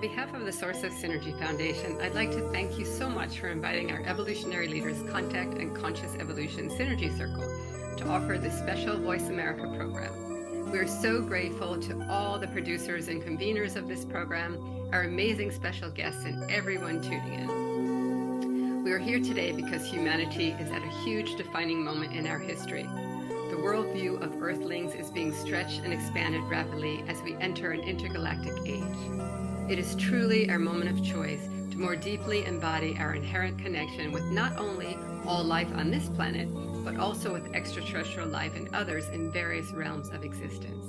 behalf of the Source of Synergy Foundation, I'd like to thank you so much for inviting our Evolutionary Leaders Contact and Conscious Evolution Synergy Circle to offer this special Voice America program. We are so grateful to all the producers and conveners of this program, our amazing special guests, and everyone tuning in. We are here today because humanity is at a huge defining moment in our history. The worldview of Earthlings is being stretched and expanded rapidly as we enter an intergalactic age. It is truly our moment of choice to more deeply embody our inherent connection with not only all life on this planet, but also with extraterrestrial life and others in various realms of existence.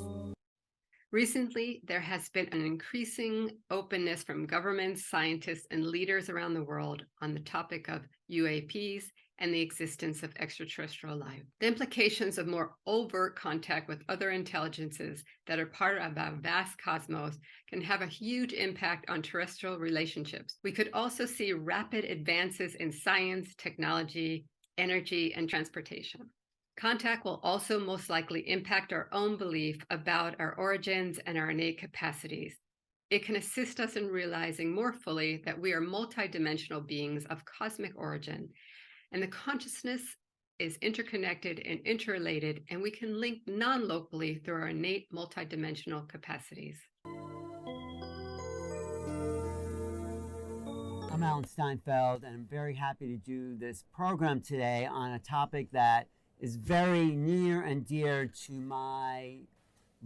Recently, there has been an increasing openness from governments, scientists, and leaders around the world on the topic of UAPs and the existence of extraterrestrial life. The implications of more overt contact with other intelligences that are part of our vast cosmos can have a huge impact on terrestrial relationships. We could also see rapid advances in science, technology, energy, and transportation. Contact will also most likely impact our own belief about our origins and our innate capacities. It can assist us in realizing more fully that we are multidimensional beings of cosmic origin, and the consciousness is interconnected and interrelated, and we can link non-locally through our innate multidimensional capacities. I'm Alan Steinfeld, and I'm very happy to do this program today on a topic that is very near and dear to my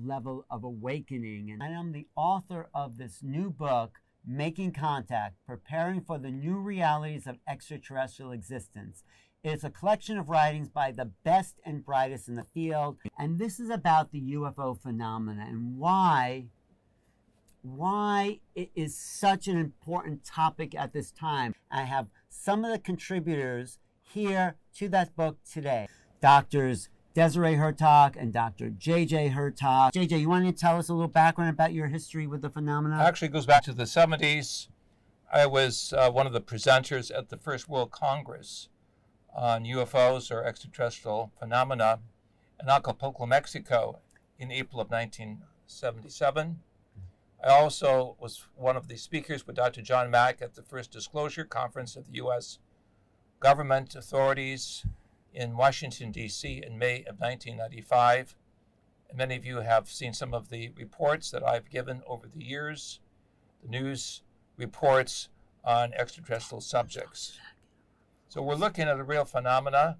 level of awakening. And I am the author of this new book, Making Contact, Preparing for the New Realities of Extraterrestrial Existence. It's a collection of writings by the best and brightest in the field, and this is about the UFO phenomena and why it is such an important topic at this time. I have some of the contributors here to that book today. Doctors Desiree Hurtak and Dr. J.J. Hurtak. J.J., you want to tell us a little background about your history with the phenomena? Actually, it goes back to the 70s. I was one of the presenters at the First World Congress on UFOs, or extraterrestrial phenomena, in Acapulco, Mexico, in April of 1977. I also was one of the speakers with Dr. John Mack at the first disclosure conference of the U.S. government authorities in Washington, D.C. in May of 1995. And many of you have seen some of the reports that I've given over the years, the news reports on extraterrestrial subjects. So we're looking at a real phenomena,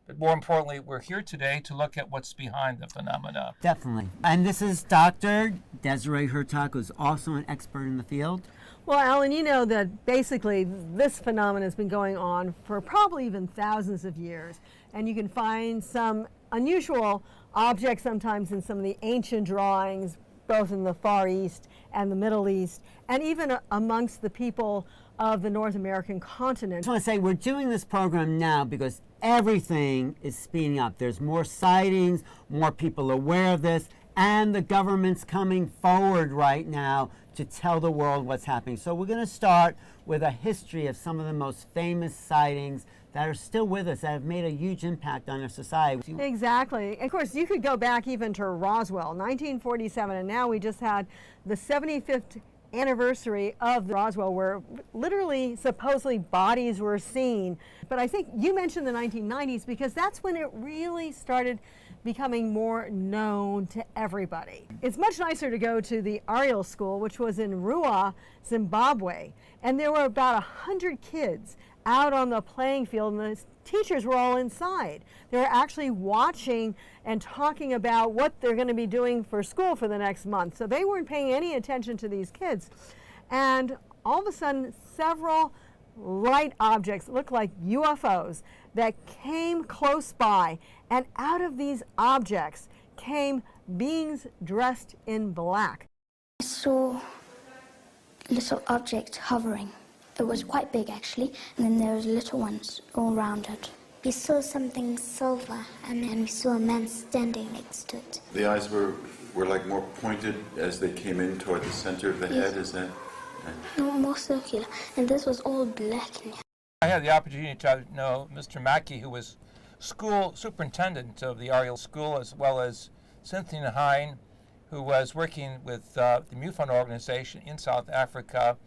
but more importantly, we're here today to look at what's behind the phenomena. Definitely. And this is Dr. Desiree Hurtak, who's also an expert in the field. Well, Alan, you know that basically this phenomenon has been going on for probably even thousands of years. And you can find some unusual objects sometimes in some of the ancient drawings, both in the Far East and the Middle East, and even amongst the people of the North American continent. I just want to say we're doing this program now because everything is speeding up. There's more sightings, more people aware of this, and the government's coming forward right now to tell the world what's happening. So we're going to start with a history of some of the most famous sightings that are still with us, that have made a huge impact on our society. Exactly. Of course, you could go back even to Roswell, 1947, and now we just had the 75th anniversary of Roswell, where literally, supposedly, bodies were seen. But I think you mentioned the 1990s because that's when it really started becoming more known to everybody. It's much nicer to go to the Ariel School, which was in Rua, Zimbabwe, and there were about 100 kids out on the playing field, and the teachers were all inside. They were actually watching and talking about what they're going to be doing for school for the next month. So they weren't paying any attention to these kids. And all of a sudden, several light objects looked like UFOs that came close by, and out of these objects came beings dressed in black. I saw a little object hovering. It was quite big, actually, and then there was little ones all around it. We saw something silver, and then we saw a man standing next to it. The eyes were like more pointed as they came in toward the center of the head, is that? No, more circular, and this was all black. I had the opportunity to know Mr. Mackey, who was school superintendent of the Ariel School, as well as Cynthia Hine, who was working with the MUFON organization in South Africa,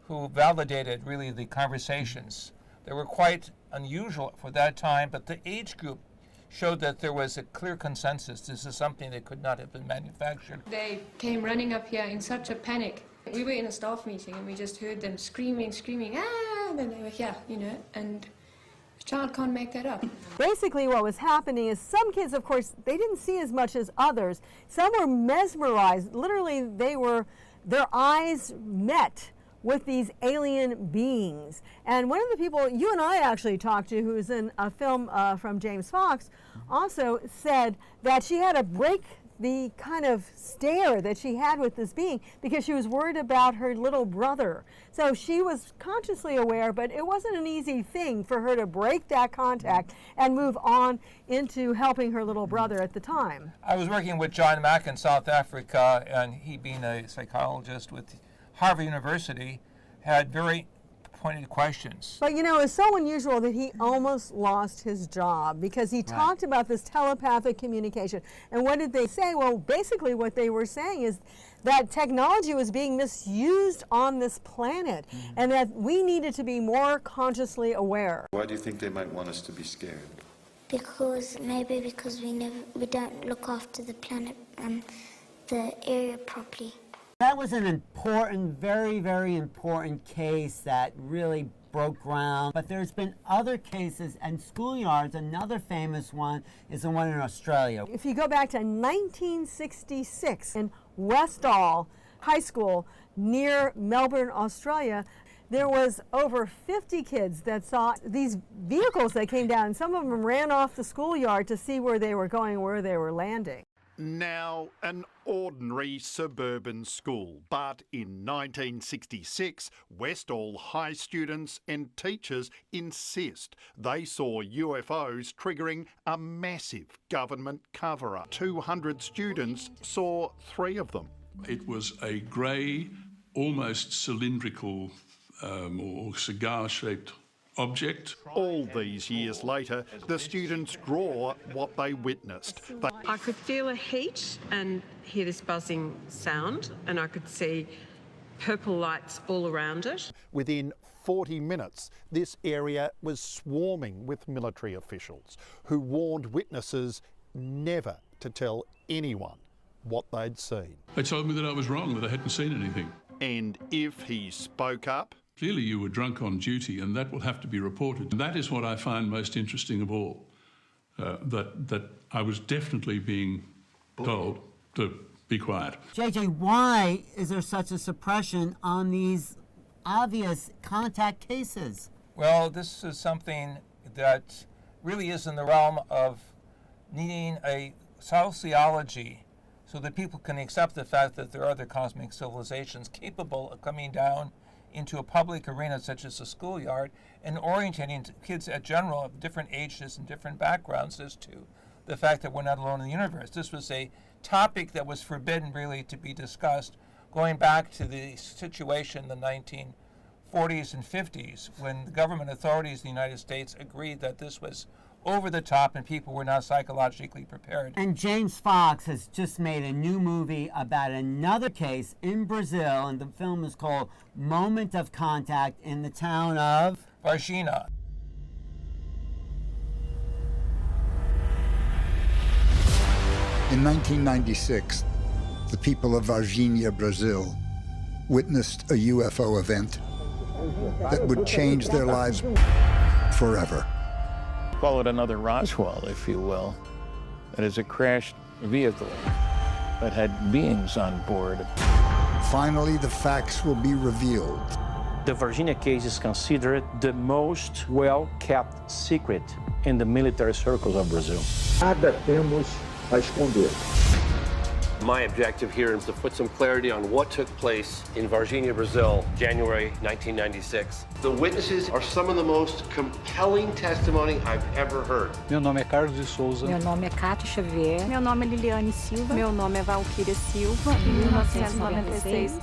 who validated really the conversations. They were quite unusual for that time, but the age group showed that there was a clear consensus. This is something that could not have been manufactured. They came running up here in such a panic. We were in a staff meeting and we just heard them screaming, ah, and then they were here, and a child can't make that up. Basically what was happening is some kids, of course, they didn't see as much as others. Some were mesmerized. Literally, their eyes met with these alien beings. And one of the people you and I actually talked to, who's in a film from James Fox, also said that she had to break the kind of stare that she had with this being because she was worried about her little brother. So she was consciously aware, but it wasn't an easy thing for her to break that contact and move on into helping her little brother at the time. I was working with John Mack in South Africa, and he, being a psychologist with Harvard University, had very pointed questions. But it's so unusual that he almost lost his job because he talked about this telepathic communication. And what did they say? Well, basically what they were saying is that technology was being misused on this planet and that we needed to be more consciously aware. Why do you think they might want us to be scared? Because we don't look after the planet and the area properly. That was an important, very, very important case that really broke ground. But there's been other cases and schoolyards. Another famous one is the one in Australia. If you go back to 1966 in Westall High School near Melbourne, Australia, there was over 50 kids that saw these vehicles that came down. And some of them ran off the schoolyard to see where they were going, where they were landing. Now an ordinary suburban school, but in 1966, Westall High students and teachers insist they saw UFOs triggering a massive government cover-up. 200 students saw 3 of them. It was a grey, almost cylindrical or cigar-shaped object. All these years later, the students draw what they witnessed. I could feel a heat and hear this buzzing sound, and I could see purple lights all around it. Within 40 minutes, this area was swarming with military officials who warned witnesses never to tell anyone what they'd seen. They told me that I was wrong, that I hadn't seen anything. And if he spoke up, clearly you were drunk on duty, and that will have to be reported. And that is what I find most interesting of all, that I was definitely being told to be quiet. JJ, why is there such a suppression on these obvious contact cases? Well, this is something that really is in the realm of needing a sociology so that people can accept the fact that there are other cosmic civilizations capable of coming down into a public arena such as a schoolyard and orientating kids at general of different ages and different backgrounds as to the fact that we're not alone in the universe. This was a topic that was forbidden really to be discussed going back to the situation in the 1940s and 50s when the government authorities in the United States agreed that this was over the top and people were not psychologically prepared. And James Fox has just made a new movie about another case in Brazil, and the film is called Moment of Contact in the town of Varginha. In 1996, the people of Varginha, Brazil, witnessed a UFO event that would change their lives forever. Call it another Roswell, if you will. It is a crashed vehicle that had beings on board. Finally, the facts will be revealed. The Varginha case is considered the most well-kept secret in the military circles of Brazil. Nada temos a esconder. My objective here is to put some clarity on what took place in Varginha, Brazil, January 1996. The witnesses are some of the most compelling testimony I've ever heard. Meu nome é Carlos de Souza. Meu nome é Cátia Xavier. Meu nome é Liliane Silva. Meu nome é Valquíria Silva. 1996.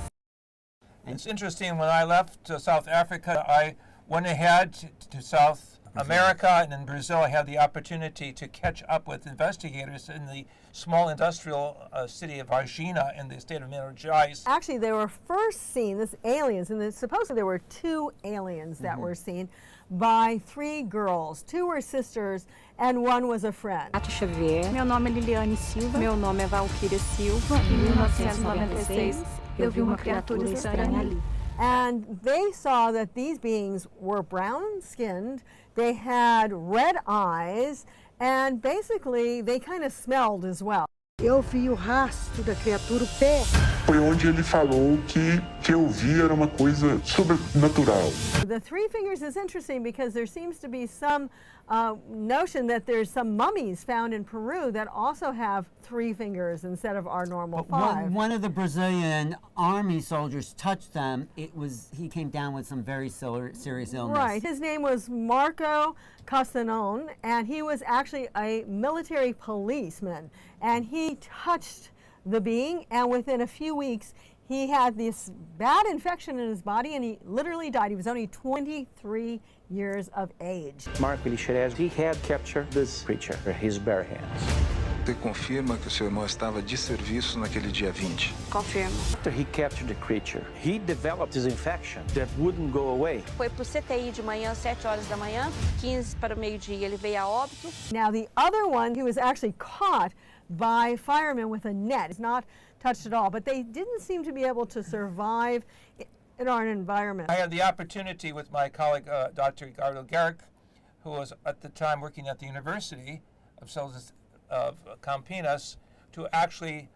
It's interesting, when I left South Africa, I went ahead to South America and in Brazil, I had the opportunity to catch up with investigators in the small industrial city of Varginha in the state of Minas Gerais. Actually, they were first seen, this aliens, and supposedly there were 2 aliens that were seen by 3 girls. 2 were sisters and 1 was a friend. Meu nome é Liliane Silva. Meu nome é Valquíria Silva. Em 1996, eu vi uma criatura estranha ali. And they saw that these beings were brown-skinned, they had red eyes, and basically they kind of smelled as well. Eu vi o rastro da criatura, o pé. Foi onde ele falou que eu vi era uma coisa sobrenatural. The 3 fingers is interesting because there seems to be some notion that there's some mummies found in Peru that also have 3 fingers instead of our normal 5. One of the Brazilian army soldiers touched them. He came down with some very serious illness. Right. His name was Marco Castanon, and he was actually a military policeman. And he touched the being, and within a few weeks, he had this bad infection in his body, and he literally died. He was only 23 years of age. Marco Elixerez, he had captured this creature with his bare hands. Você confirma que o seu irmão estava de serviço naquele dia 20? Confirmo. After he captured the creature, he developed this infection that wouldn't go away. Foi pro CTI de manhã, 7 horas da manhã, 15 para o meio-dia ele veio a óbito. Now the other one, he was actually caught by firemen with a net. He's not touched at all, but they didn't seem to be able to survive in our environment. I had the opportunity with my colleague, Dr. Ricardo Garrick, who was at the time working at the University of Campinas, to actually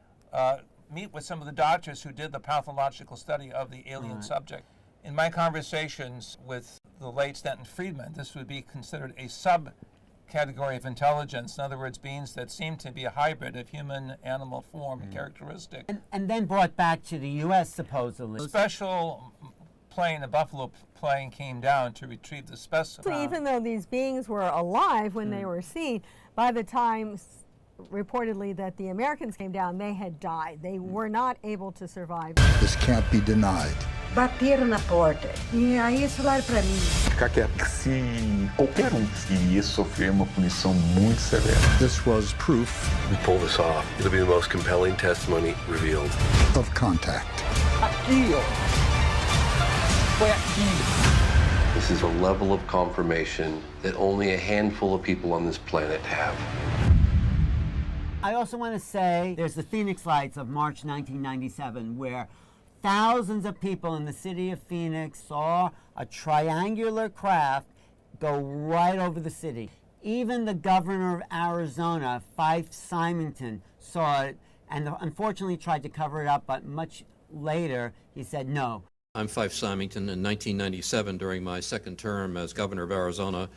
meet with some of the doctors who did the pathological study of the alien subject. In my conversations with the late Stanton Friedman, this would be considered a subcategory of intelligence. In other words, beings that seem to be a hybrid of human-animal form characteristic. And then brought back to the U.S. supposedly. A special plane, a Buffalo plane, came down to retrieve the specimen. So even though these beings were alive when they were seen, by the time reportedly that the Americans came down, they had died. They were not able to survive. This can't be denied. Bateram na porta. E aí falaram para mim. Ficar quieto, que se qualquer iria sofrer uma punição muito severa. This was proof. We pull this off. It'll be the most compelling testimony revealed. Of contact. Aqui, ó. Foi aqui. This is a level of confirmation that only a handful of people on this planet have. I also want to say there's the Phoenix Lights of March 1997, where thousands of people in the city of Phoenix saw a triangular craft go right over the city. Even the governor of Arizona, Fife Symington, saw it and unfortunately tried to cover it up, but much later he said no. I'm Fife Symington. In 1997, during my second term as governor of Arizona,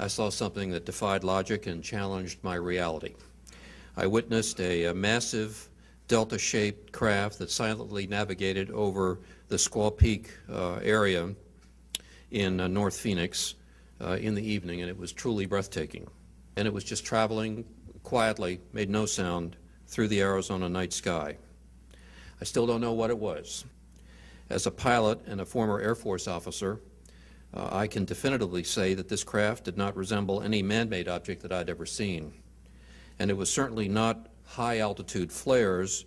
I saw something that defied logic and challenged my reality. I witnessed a massive delta-shaped craft that silently navigated over the Squaw Peak area in North Phoenix in the evening, and it was truly breathtaking. And it was just traveling quietly, made no sound, through the Arizona night sky. I still don't know what it was. As a pilot and a former Air Force officer, I can definitively say that this craft did not resemble any man-made object that I'd ever seen. And it was certainly not high-altitude flares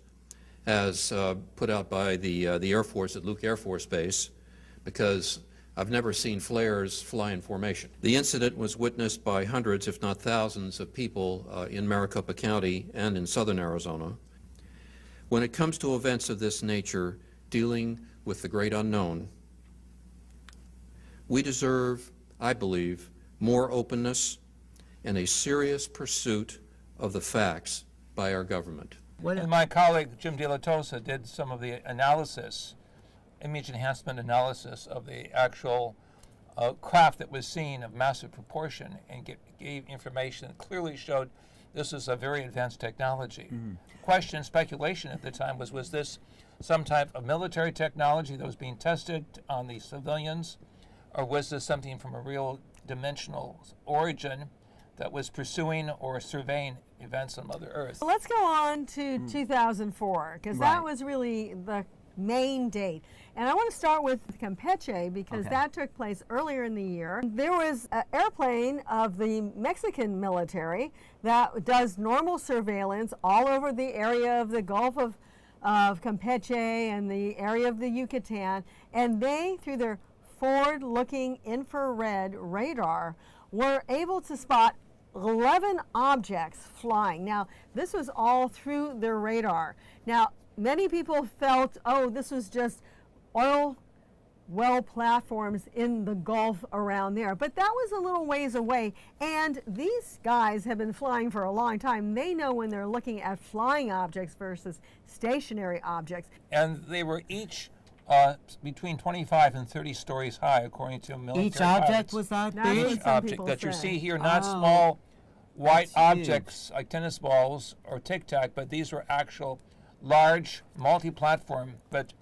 as put out by the Air Force at Luke Air Force Base, because I've never seen flares fly in formation. The incident was witnessed by hundreds, if not thousands, of people in Maricopa County and in southern Arizona. When it comes to events of this nature, dealing with the great unknown, we deserve, I believe, more openness and a serious pursuit of the facts by our government. And my colleague Jim De La Tosa did some of the analysis, image enhancement analysis of the actual craft that was seen of massive proportion, and gave information that clearly showed this is a very advanced technology. Question, speculation at the time was this some type of military technology that was being tested on the civilians, or was this something from a real dimensional origin that was pursuing or surveying events on Mother Earth? Let's go on to 2004, because that was really the main date. And I want to start with Campeche because that took place earlier in the year. There was an airplane of the Mexican military that does normal surveillance all over the area of the Gulf of Campeche and the area of the Yucatan, and they, through their forward-looking infrared radar, were able to spot 11 objects flying. Now, this was all through their radar. Now, many people felt, oh, this was just oil well platforms in the Gulf around there. But that was a little ways away. And these guys have been flying for a long time. They know when they're looking at flying objects versus stationary objects. And they were each between 25 and 30 stories high, according to military Each object pilots. was that That's big? what Each some object people that you say. see here, not small white that's huge. objects like tennis balls or tic-tac, but these were actual large multi-platform. But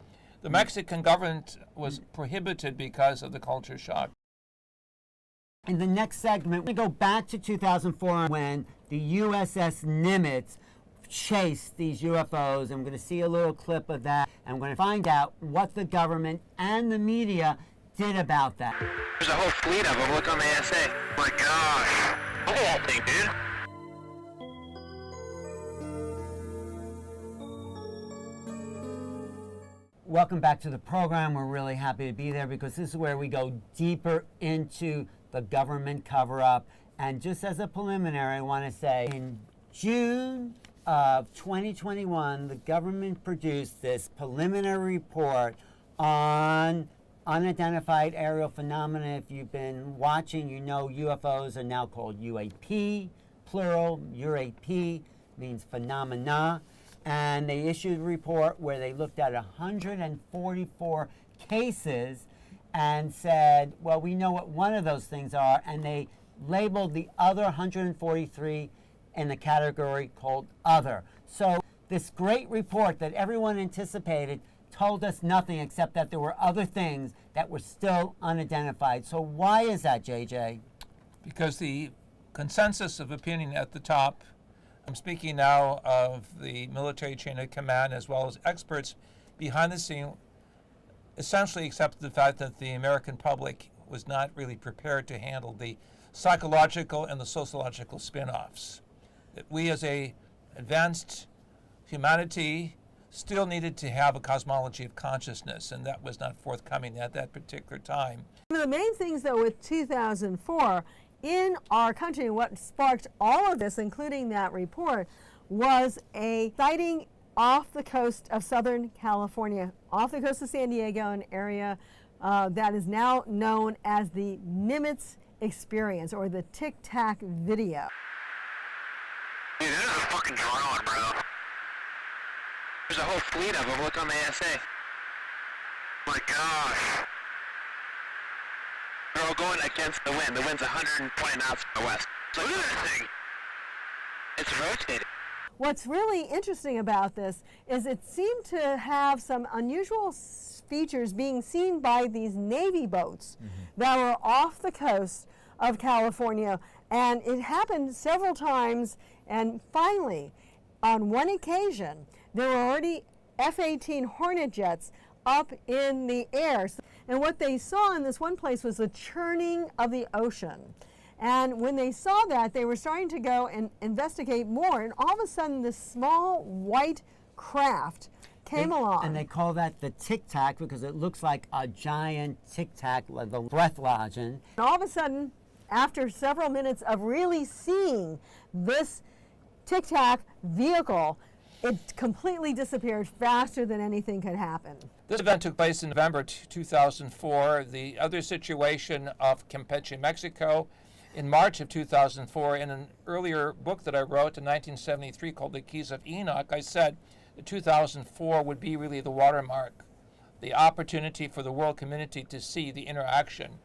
the Mexican government was prohibited because of the culture shock. In the next segment, we go back to 2004 when the USS Nimitz chased these UFOs. I'm going to see a little clip of that. I'm going to find out what the government and the media did about that. There's a whole fleet of them. Look on the ASA. Oh my gosh. Look at that thing, dude. Welcome back to the program. We're really happy to be there because this is where we go deeper into the government cover-up. And just as a preliminary, I want to say in June of 2021, the government produced this preliminary report on unidentified aerial phenomena. If you've been watching, you know UFOs are now called UAP, plural. UAP means phenomena. And they issued a report where they looked at 144 cases and said, well, we know what one of those things are, and they labeled the other 143 in the category called other. So this great report that everyone anticipated told us nothing except that there were other things that were still unidentified. So why is that, JJ? Because the consensus of opinion at the top, I'm speaking now of the military chain of command as well as experts behind the scene, essentially accepted the fact that the American public was not really prepared to handle the psychological and the sociological spin-offs. That we as a advanced humanity still needed to have a cosmology of consciousness, and that was not forthcoming at that particular time. One of the main things, though, with 2004 in our country, and what sparked all of this, including that report, was a sighting off the coast of Southern California, off the coast of San Diego, an area that is now known as the Nimitz experience, or the Tic-Tac video. Dude, this is a fucking drone, bro. There's a whole fleet of them. Look on the ASA. Oh my gosh. They're all going against the wind. The wind's 120 knots from the west. So look at this thing. It's rotating. What's really interesting about this is it seemed to have some unusual features being seen by these Navy boats that were off the coast of California. And it happened several times, and finally, on one occasion, there were already F-18 Hornet jets up in the air. And what they saw in this one place was the churning of the ocean. And when they saw that, they were starting to go and investigate more. And all of a sudden, this small white craft came along. And they call that the Tic-Tac because it looks like a giant Tic-Tac, like the breathalyzer. And all of a sudden, after several minutes of really seeing this Tic-Tac vehicle, it completely disappeared faster than anything could happen. This event took place in November 2004. The other situation of Campeche, Mexico, in March of 2004, in an earlier book that I wrote in 1973 called The Keys of Enoch, I said that 2004 would be really the watermark, the opportunity for the world community to see the interaction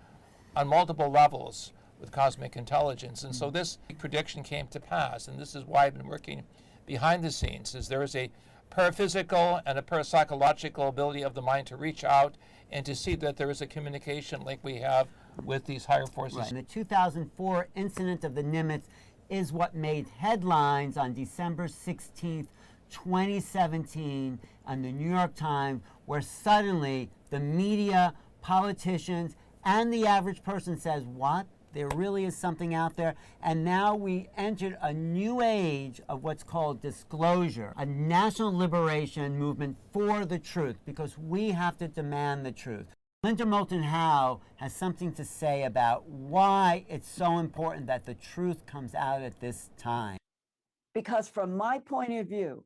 on multiple levels with cosmic intelligence. And so this prediction came to pass, and this is why I've been working behind the scenes, is there is a paraphysical and a parapsychological ability of the mind to reach out and to see that there is a communication link we have with these higher forces. Right. And the 2004 incident of the Nimitz is what made headlines on December 16th, 2017 on the New York Times, where suddenly the media, politicians, and the average person says, what? There really is something out there. And now we entered a new age of what's called disclosure, a national liberation movement for the truth, because we have to demand the truth. Linda Moulton Howe has something to say about why it's so important that the truth comes out at this time. Because from my point of view,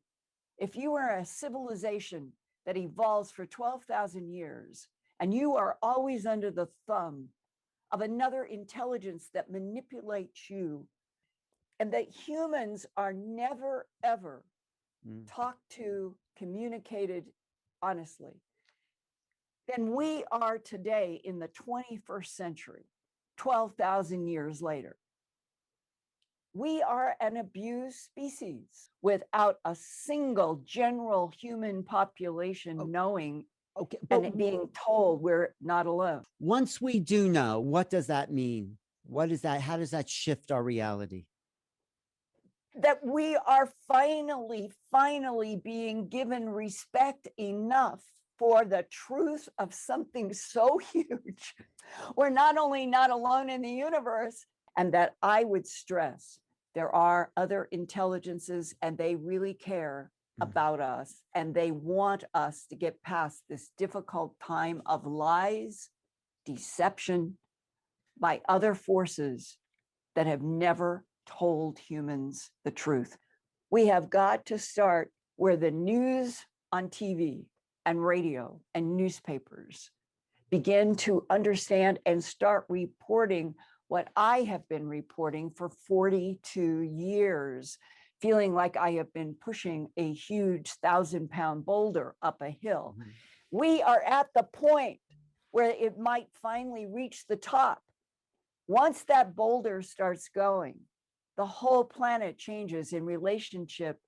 if you are a civilization that evolves for 12,000 years, and you are always under the thumb of another intelligence that manipulates you, and that humans are never, ever talked to, communicated honestly, then we are today in the 21st century, 12,000 years later. We are an abused species without a single general human population knowing and being told we're not alone. Once we do know, what does that mean? What is that? How does that shift our reality? That we are finally being given respect enough for the truth of something so huge. We're not only not alone in the universe, and that I would stress there are other intelligences and they really care about us, and they want us to get past this difficult time of lies, deception by other forces that have never told humans the truth. We have got to start where the news on TV and radio and newspapers begin to understand and start reporting what I have been reporting for 42 years, feeling like I have been pushing a huge 1,000-pound boulder up a hill. We are at the point where it might finally reach the top. Once that boulder starts going, the whole planet changes in relationship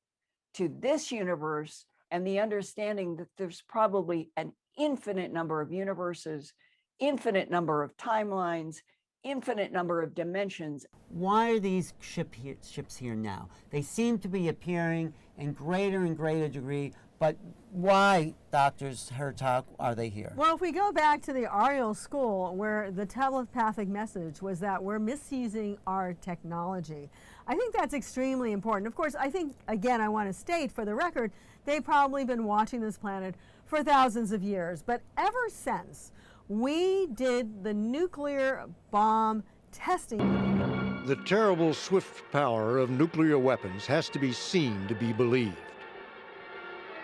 to this universe, and the understanding that there's probably an infinite number of universes, infinite number of timelines, infinite number of dimensions. Why are these ships here now? They seem to be appearing in greater and greater degree, but why, Doctors Hurtak, are they here? Well, if we go back to the Ariel school, where the telepathic message was that we're misusing our technology, I think that's extremely important. Of course, I think, again, I want to state for the record, they've probably been watching this planet for thousands of years, but ever since we did the nuclear bomb testing. The terrible swift power of nuclear weapons has to be seen to be believed.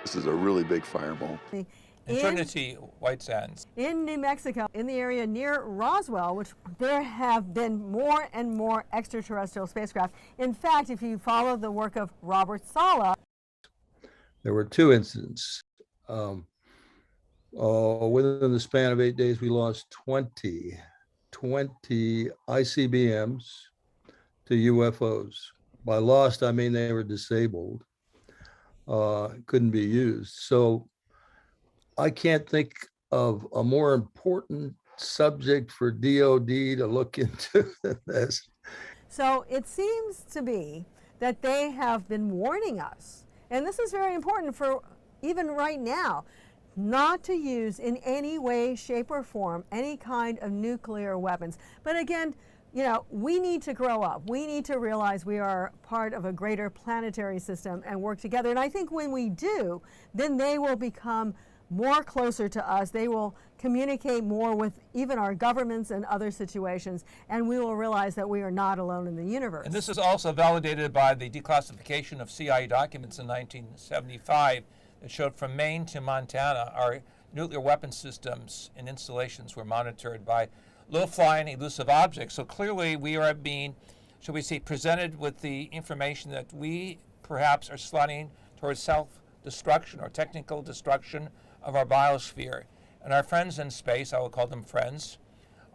This is a really big fireball. In Trinity, White Sands. In New Mexico, in the area near Roswell, which there have been more and more extraterrestrial spacecraft. In fact, if you follow the work of Robert Saleh. There were 2 incidents. Within the span of 8 days, we lost 20 ICBMs to UFOs. By lost, I mean they were disabled, couldn't be used. So I can't think of a more important subject for DOD to look into than this. So it seems to be that they have been warning us, and this is very important for even right now, not to use in any way, shape, or form any kind of nuclear weapons. But again, you know, we need to grow up. We need to realize we are part of a greater planetary system and work together. And I think when we do, then they will become more closer to us. They will communicate more with even our governments and other situations, and we will realize that we are not alone in the universe. And this is also validated by the declassification of CIA documents in 1975 that showed from Maine to Montana, our nuclear weapon systems and installations were monitored by low-flying elusive objects. So clearly we are being, shall we say, presented with the information that we perhaps are sliding towards self-destruction or technical destruction of our biosphere. And our friends in space, I will call them friends,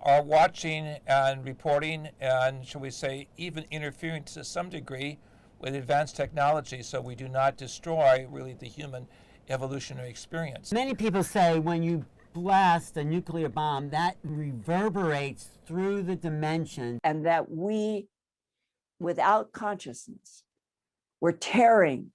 are watching and reporting and, shall we say, even interfering to some degree with advanced technology so we do not destroy really the human evolutionary experience. Many people say when you blast a nuclear bomb, that reverberates through the dimension. And that we, without consciousness, we're tearing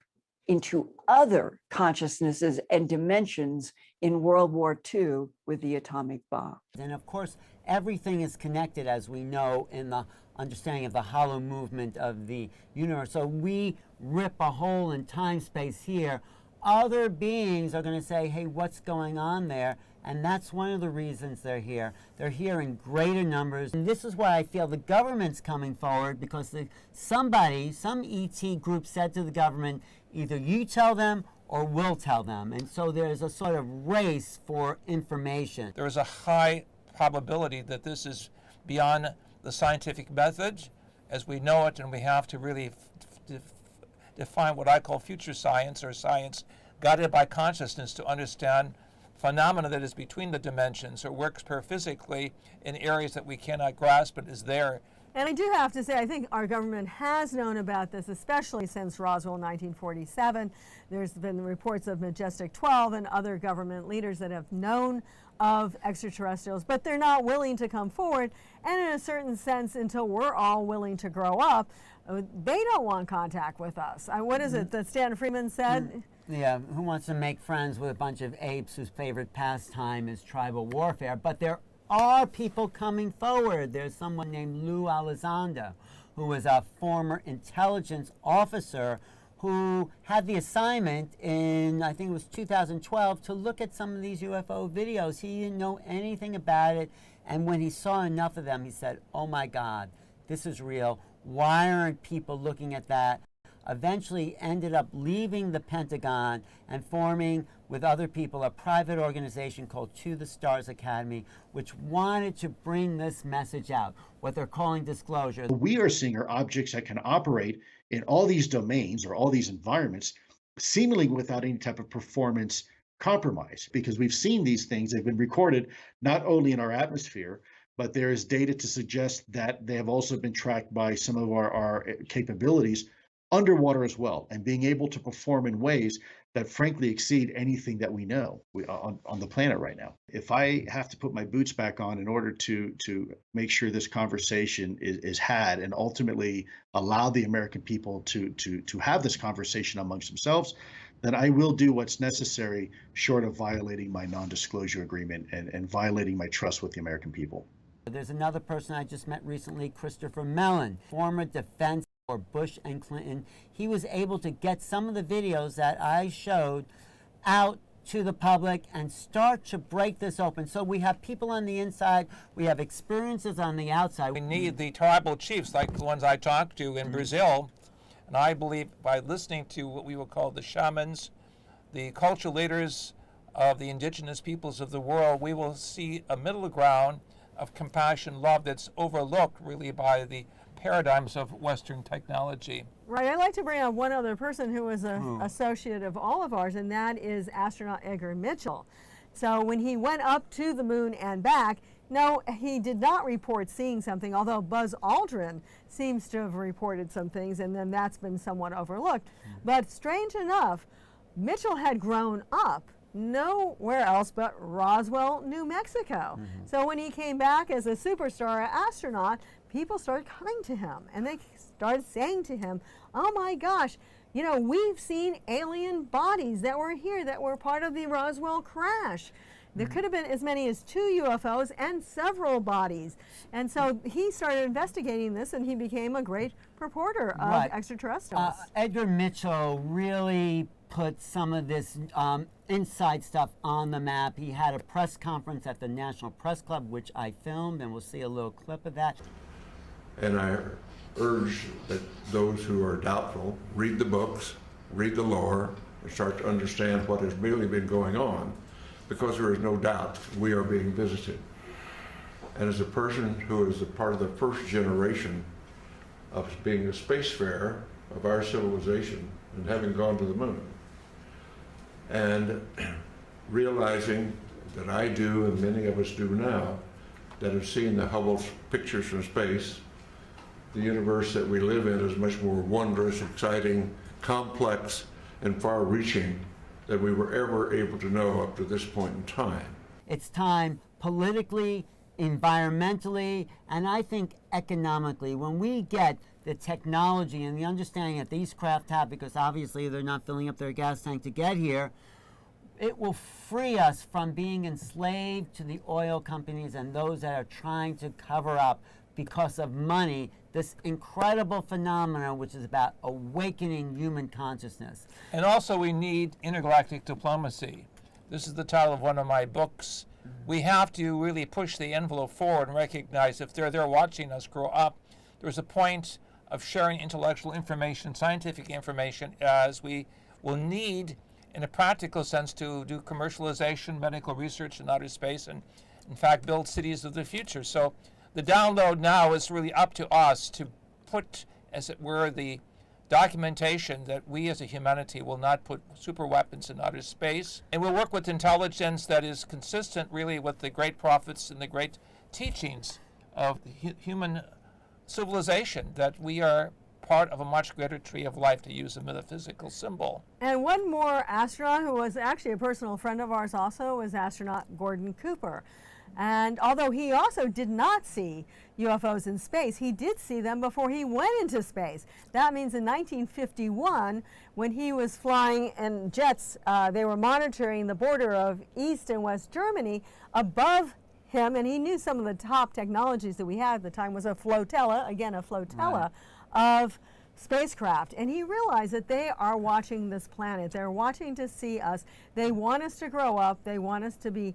into other consciousnesses and dimensions in World War II with the atomic bomb. And of course, everything is connected, as we know, in the understanding of the hollow movement of the universe. So we rip a hole in time-space here. Other beings are going to say, hey, what's going on there? And that's one of the reasons they're here. They're here in greater numbers. And this is why I feel the government's coming forward, because some ET group said to the government, either you tell them or we'll tell them. And so there's a sort of race for information. There is a high probability that this is beyond the scientific method as we know it, and we have to really define what I call future science, or science guided by consciousness, to understand phenomena that is between the dimensions, or works paraphysically in areas that we cannot grasp but is there. And I do have to say, I think our government has known about this, especially since Roswell 1947. There's been reports of Majestic 12 and other government leaders that have known of extraterrestrials, but they're not willing to come forward. And in a certain sense, until we're all willing to grow up, they don't want contact with us. What is it that Stan Freeman said? Yeah, who wants to make friends with a bunch of apes whose favorite pastime is tribal warfare? But there are people coming forward. There's someone named Lou Elizondo, who was a former intelligence officer who had the assignment in, I think it was 2012, to look at some of these UFO videos. He didn't know anything about it, and when he saw enough of them, he said, oh my God, this is real. Why aren't people looking at that? Eventually ended up leaving the Pentagon and forming with other people a private organization called To the Stars Academy, which wanted to bring this message out, what they're calling disclosure. What we are seeing are objects that can operate in all these domains or all these environments, seemingly without any type of performance compromise, because we've seen these things. They've been recorded not only in our atmosphere, but there is data to suggest that they have also been tracked by some of our capabilities underwater as well, and being able to perform in ways that frankly exceed anything that we know on the planet right now. If I have to put my boots back on in order to make sure this conversation is had and ultimately allow the American people to have this conversation amongst themselves, then I will do what's necessary short of violating my non-disclosure agreement and violating my trust with the American people. There's another person I just met recently, Christopher Mellon, former defense for Bush and Clinton. He was able to get some of the videos that I showed out to the public and start to break this open. So we have people on the inside, we have experiences on the outside. We need the tribal chiefs like the ones I talked to in Brazil, and I believe by listening to what we will call the shamans, the cultural leaders of the indigenous peoples of the world, we will see a middle ground of compassion, love that's overlooked really by the paradigms of Western technology. Right, I'd like to bring up one other person who was an associate of all of ours, and that is astronaut Edgar Mitchell. So when he went up to the moon and back, no, he did not report seeing something, although Buzz Aldrin seems to have reported some things, and then that's been somewhat overlooked. But strange enough, Mitchell had grown up nowhere else but Roswell, New Mexico. So when he came back as a superstar astronaut, people started coming to him and they started saying to him, oh my gosh, you know, we've seen alien bodies that were here that were part of the Roswell crash. There could have been as many as 2 UFOs and several bodies. And so he started investigating this and he became a great reporter of extraterrestrials. Edgar Mitchell really put some of this inside stuff on the map. He had a press conference at the National Press Club, which I filmed, and we'll see a little clip of that. And I urge that those who are doubtful read the books, read the lore, and start to understand what has really been going on, because there is no doubt we are being visited. And as a person who is a part of the first generation of being a spacefarer of our civilization and having gone to the moon, and realizing that I do and many of us do now, that have seen the Hubble pictures from space, the universe that we live in is much more wondrous, exciting, complex, and far-reaching than we were ever able to know up to this point in time. It's time politically, environmentally, and I think economically, when we get the technology and the understanding that these craft have, because obviously they're not filling up their gas tank to get here, it will free us from being enslaved to the oil companies and those that are trying to cover up, because of money, this incredible phenomenon which is about awakening human consciousness. And also we need intergalactic diplomacy. This is the title of one of my books. We have to really push the envelope forward and recognize if they're there watching us grow up, there's a point of sharing intellectual information, scientific information, as we will need in a practical sense to do commercialization, medical research in outer space, and in fact build cities of the future. So the download now is really up to us to put, as it were, the documentation that we as a humanity will not put super weapons in outer space, and we'll work with intelligence that is consistent really with the great prophets and the great teachings of the human civilization, that we are part of a much greater tree of life, to use a metaphysical symbol. And one more astronaut who was actually a personal friend of ours also was astronaut Gordon Cooper. And although he also did not see UFOs in space, he did see them before he went into space. That means in 1951, when he was flying in jets, they were monitoring the border of East and West Germany above him, and he knew some of the top technologies that we had at the time was a flotilla, again a flotilla, of spacecraft. And he realized that they are watching this planet. They're watching to see us. They want us to grow up. They want us to be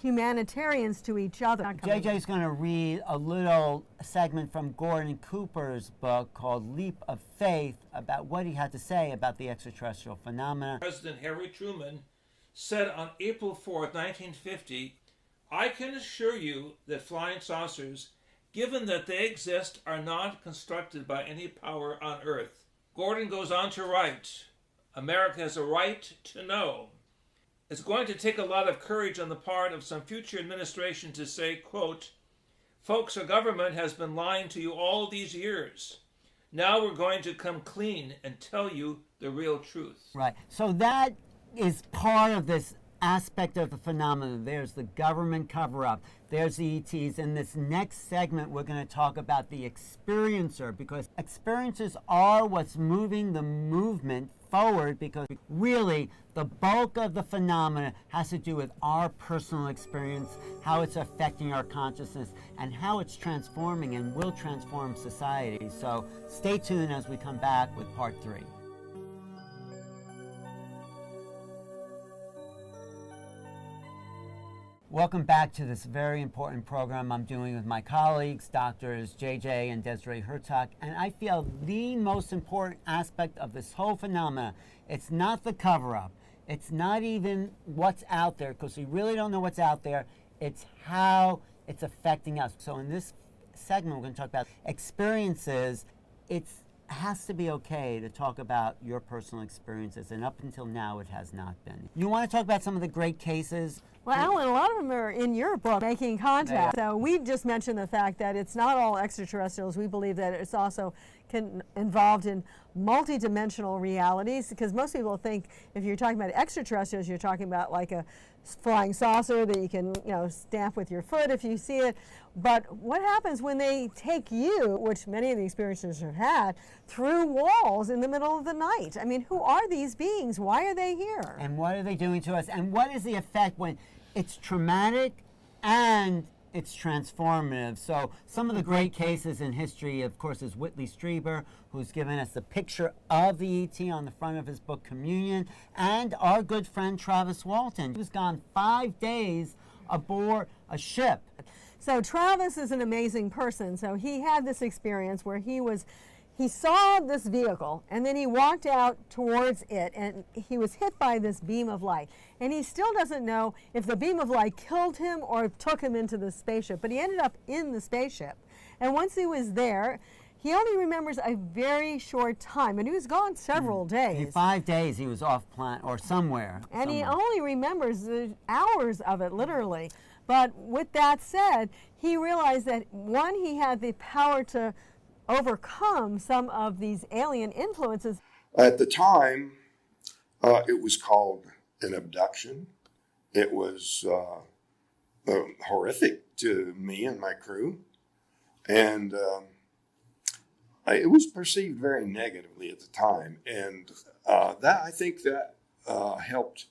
humanitarians to each other. JJ's going to read a little segment from Gordon Cooper's book called Leap of Faith about what he had to say about the extraterrestrial phenomena. President Harry Truman said on April 4th, 1950, "I can assure you that flying saucers, given that they exist, are not constructed by any power on Earth." Gordon goes on to write, "America has a right to know. It's going to take a lot of courage on the part of some future administration to say, quote, 'Folks, our government has been lying to you all these years. Now we're going to come clean and tell you the real truth.'" Right. So that is part of this aspect of the phenomenon. There's the government cover-up. There's the ETs. In this next segment, we're going to talk about the experiencer, because experiences are what's moving the movement forward, because really the bulk of the phenomena has to do with our personal experience, how it's affecting our consciousness, and how it's transforming and will transform society. So stay tuned as we come back with part 3. Welcome back to this very important program I'm doing with my colleagues, Doctors JJ and Desiree Hurtak. And I feel the most important aspect of this whole phenomena, it's not the cover-up. It's not even what's out there, because we really don't know what's out there. It's how it's affecting us. So in this segment, we're going to talk about experiences. It has to be okay to talk about your personal experiences, and up until now, it has not been. You want to talk about some of the great cases? Well, Alan, a lot of them are in your book, Making Contact. So we just mentioned the fact that it's not all extraterrestrials. We believe that it's also involved in multidimensional realities, because most people think if you're talking about extraterrestrials, you're talking about like a flying saucer that you can, stamp with your foot if you see it. But what happens when they take you, which many of the experiencers have had, through walls in the middle of the night? I mean, who are these beings? Why are they here? And what are they doing to us? And what is the effect when it's traumatic and it's transformative? So some of the great cases in history, of course, is Whitley Strieber, who's given us a picture of the ET on the front of his book, Communion, and our good friend Travis Walton, who's gone 5 days aboard a ship. So Travis is an amazing person. So he had this experience where he saw this vehicle, and then he walked out towards it, and he was hit by this beam of light. And he still doesn't know if the beam of light killed him or took him into the spaceship, but he ended up in the spaceship. And once he was there, he only remembers a very short time, and he was gone several days. 5 days he was off planet or somewhere. And he only remembers the hours of it, literally. But with that said, he realized that, one, he had the power to overcome some of these alien influences. At the time, it was called an abduction. It was horrific to me and my crew. And it was perceived very negatively at the time, and I think that helped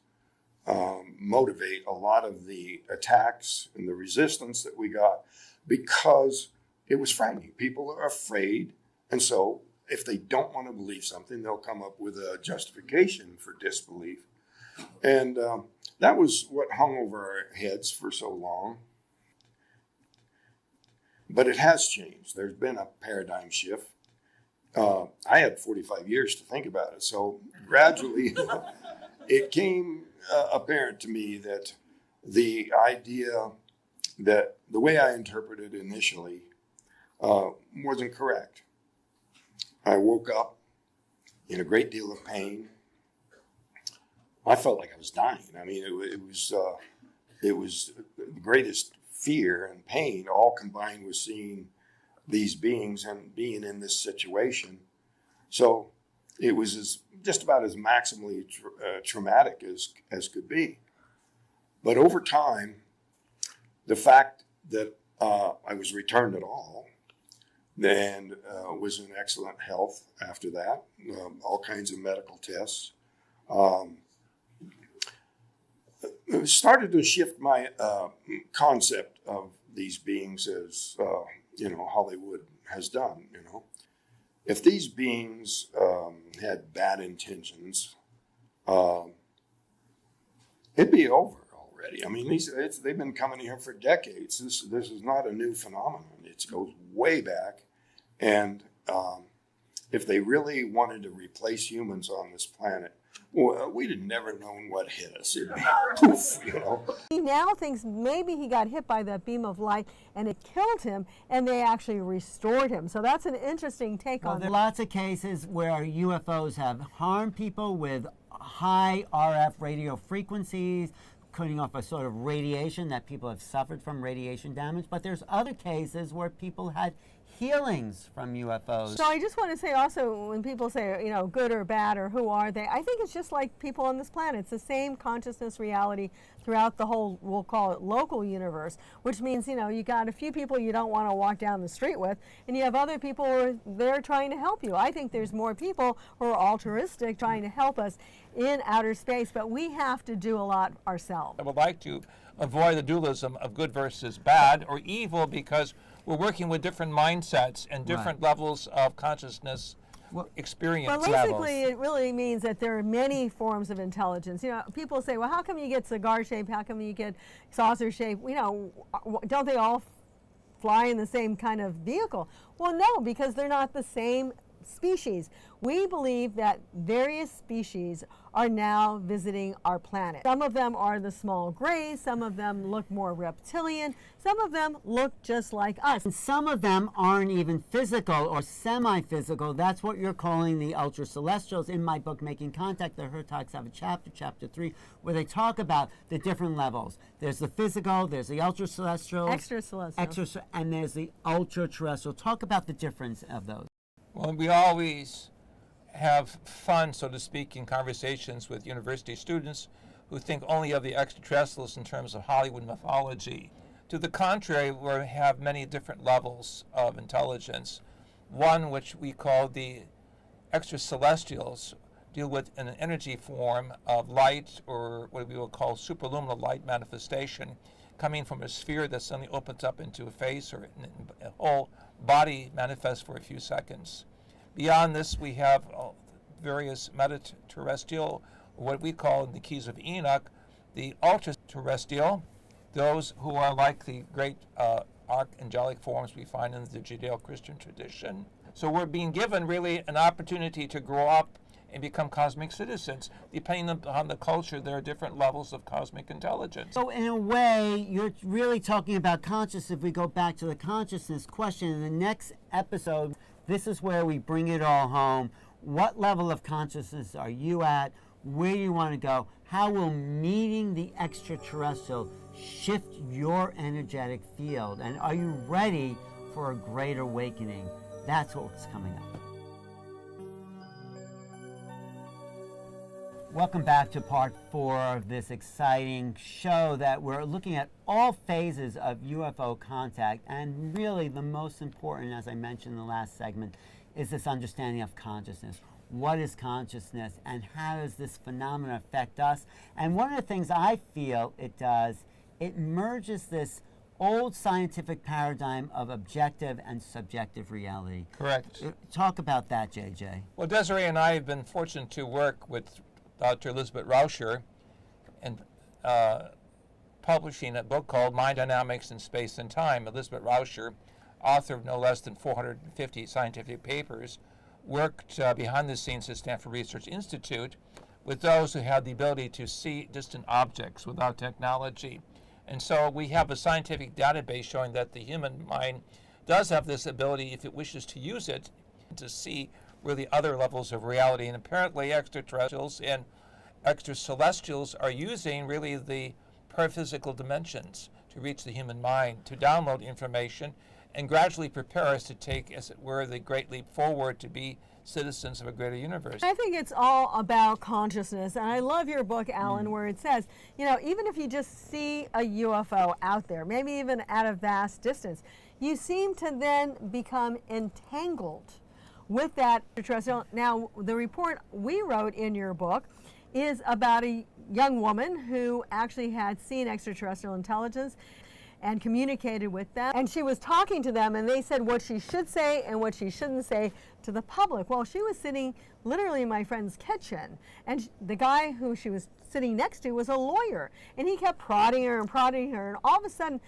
motivate a lot of the attacks and the resistance that we got, because it was frightening. People are afraid, and so if they don't want to believe something, they'll come up with a justification for disbelief. And that was what hung over our heads for so long. But it has changed. There's been a paradigm shift. I had 45 years to think about it. So gradually it came apparent to me that the idea that the way I interpreted initially wasn't correct. I woke up in a great deal of pain. I felt like I was dying. I mean, it was the greatest fear and pain, all combined with seeing these beings and being in this situation. So it was just about as maximally traumatic as could be. But over time, the fact that I was returned at all, and was in excellent health after that, all kinds of medical tests, it started to shift my concept of these beings as, Hollywood has done, If these beings had bad intentions, it'd be over already. I mean, they've been coming here for decades. This is not a new phenomenon. It goes way back. And if they really wanted to replace humans on this planet, well, we'd have never known what hit us. It'd be poof, He now thinks maybe he got hit by that beam of light and it killed him, and they actually restored him. So that's an interesting take on it. There are lots of cases where UFOs have harmed people with high RF radio frequencies, cutting off a sort of radiation that people have suffered from radiation damage. But there's other cases where people had healings from UFOs. So I just want to say also, when people say, good or bad or who are they, I think it's just like people on this planet. It's the same consciousness reality throughout the whole, we'll call it local universe, which means, you got a few people you don't want to walk down the street with, and you have other people who are there trying to help you. I think there's more people who are altruistic trying to help us in outer space, but we have to do a lot ourselves. I would like to avoid the dualism of good versus bad or evil, because we're working with different mindsets and different levels of consciousness experience levels. Well, basically, it really means that there are many forms of intelligence. People say, well, how come you get cigar shape? How come you get saucer shape? Don't they all fly in the same kind of vehicle? Well, no, because they're not the same species. We believe that various species are now visiting our planet. Some of them are the small grays, some of them look more reptilian, some of them look just like us. And some of them aren't even physical or semi-physical. That's what you're calling the ultra-celestials. In my book, Making Contact, the Hurtaks have a chapter 3, where they talk about the different levels. There's the physical, there's the ultra-celestial, extracelestial, and there's the ultra-terrestrial. Talk about the difference of those. Well, we always have fun, so to speak, in conversations with university students who think only of the extraterrestrials in terms of Hollywood mythology. To the contrary, we have many different levels of intelligence. One, which we call the extracelestials, deal with an energy form of light, or what we will call superluminal light manifestation, coming from a sphere that suddenly opens up into a face or a whole body manifests for a few seconds. Beyond this, we have various meta-terrestrial, what we call in the Keys of Enoch, the ultra-terrestrial, those who are like the great archangelic forms we find in the Judeo-Christian tradition. So we're being given really an opportunity to grow up and become cosmic citizens. Depending on the culture, there are different levels of cosmic intelligence. So in a way, you're really talking about consciousness. If we go back to the consciousness question in the next episode, this is where we bring it all home. What level of consciousness are you at? Where do you want to go? How will meeting the extraterrestrial shift your energetic field? And are you ready for a great awakening? That's what's coming up. Welcome back to part 4 of this exciting show that we're looking at all phases of UFO contact, and really the most important, as I mentioned in the last segment, is this understanding of consciousness. What is consciousness, and how does this phenomenon affect us? And one of the things I feel it does, it merges this old scientific paradigm of objective and subjective reality. Correct. Talk about that, JJ. Well, Desiree and I have been fortunate to work with Dr. Elizabeth Rauscher and publishing a book called Mind Dynamics in Space and Time. Elizabeth Rauscher, author of no less than 450 scientific papers, worked behind the scenes at Stanford Research Institute with those who had the ability to see distant objects without technology. And so we have a scientific database showing that the human mind does have this ability, if it wishes to use it, to see really other levels of reality. And apparently extraterrestrials and extracelestials are using really the paraphysical dimensions to reach the human mind, to download information and gradually prepare us to take, as it were, the great leap forward to be citizens of a greater universe. I think it's all about consciousness, and I love your book, Alan, where it says, you know, even if you just see a UFO out there, maybe even at a vast distance, you seem to then become entangled with that extraterrestrial. Now, the report we wrote in your book is about a young woman who actually had seen extraterrestrial intelligence and communicated with them, and she was talking to them, and they said what she should say and what she shouldn't say to the public. Well, she was sitting literally in my friend's kitchen, and the guy who she was sitting next to was a lawyer, and he kept prodding her, and all of a sudden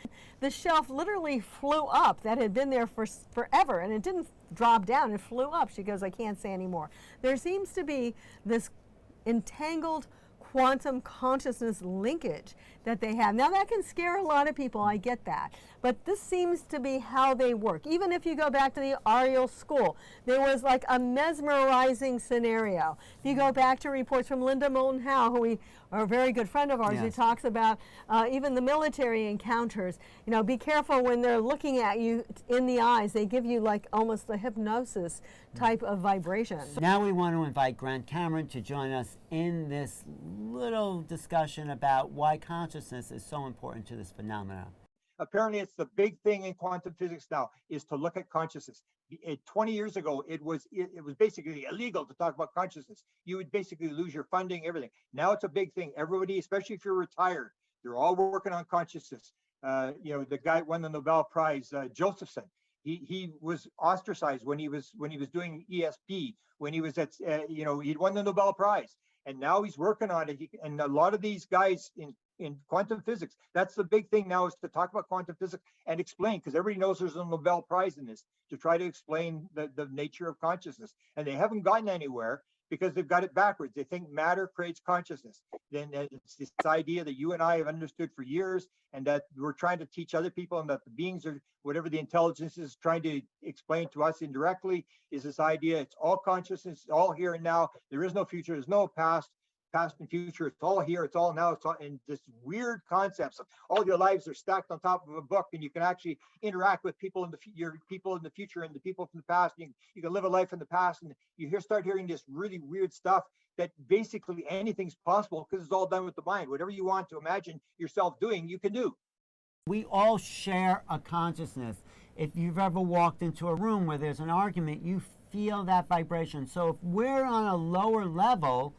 the shelf literally flew up that had been there for forever, and it didn't drop down, it flew up. She goes, I can't say anymore. There seems to be this entangled quantum consciousness linkage that they have. Now that can scare a lot of people, I get that, but this seems to be how they work. Even if you go back to the Ariel school, there was like a mesmerizing scenario. If you go back to reports from Linda Moulton Howe, who are a very good friend of ours, who talks about even the military encounters. You know, be careful when they're looking at you in the eyes. They give you like almost a hypnosis type of vibration. Now we want to invite Grant Cameron to join us in this little discussion about why consciousness is so important to this phenomenon. Apparently, it's the big thing in quantum physics now is to look at consciousness. 20 years ago, it was basically illegal to talk about consciousness. You would basically lose your funding, everything. Now it's a big thing. Everybody, especially if you're retired, they're all working on consciousness. You know, the guy won the Nobel Prize, Josephson. He was ostracized when he was doing ESP. When he was at you know, he'd won the Nobel Prize, and now he's working on it. And a lot of these guys in quantum physics, that's the big thing now, is to talk about quantum physics and explain, because everybody knows there's a Nobel Prize in this, to try to explain the nature of consciousness. And they haven't gotten anywhere because they've got it backwards. They think matter creates consciousness. Then it's this idea that you and I have understood for years, and that we're trying to teach other people, and that the beings are, whatever the intelligence is trying to explain to us indirectly, is this idea it's all consciousness, it's all here and now. There is no future, there's no past and future, it's all here, it's all now, it's all in this weird concepts of all your lives are stacked on top of a book, and you can actually interact with people in your people in the future and the people from the past. You can live a life in the past, and you start hearing this really weird stuff that basically anything's possible because it's all done with the mind. Whatever you want to imagine yourself doing, you can do. We all share a consciousness. If you've ever walked into a room where there's an argument, you feel that vibration. So if we're on a lower level,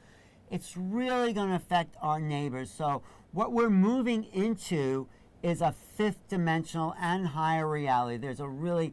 it's really going to affect our neighbors. So what we're moving into is a fifth dimensional and higher reality. There's a really